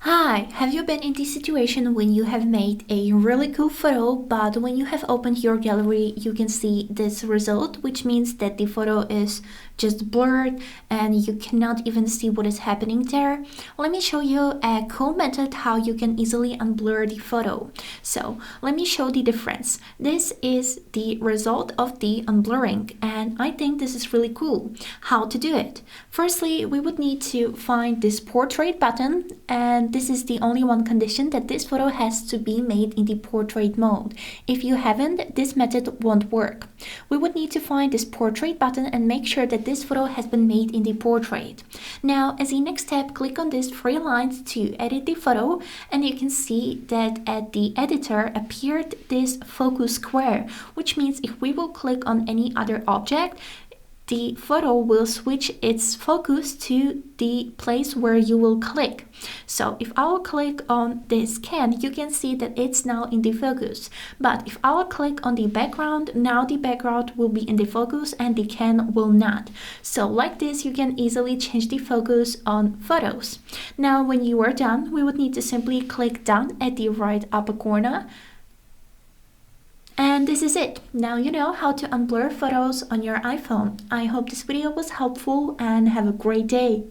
Hi, have you been in this situation when you have made a really cool photo, but when you have opened your gallery, you can see this result, which means that the photo is just blurred and you cannot even see what is happening there? Let me show you a cool method how you can easily unblur the photo. So let me show the difference. This is the result of the unblurring, and I think this is really cool. How to do it? Firstly, we would need to find this portrait button, and this is the only one condition, that this photo has to be made in the portrait mode. If you haven't, this method won't work. We would need to find this portrait button and make sure that this photo has been made in the portrait. Now, as a next step, click on these three lines to edit the photo, and you can see that at the editor appeared this focus square, which means if we will click on any other object, the photo will switch its focus to the place where you will click. So if I will click on this can, you can see that it's now in the focus. But if I will click on the background, now the background will be in the focus and the can will not. So like this, you can easily change the focus on photos. Now when you are done, we would need to simply click done at the right upper corner. And this is it. Now you know how to unblur photos on your iPhone. I hope this video was helpful and have a great day.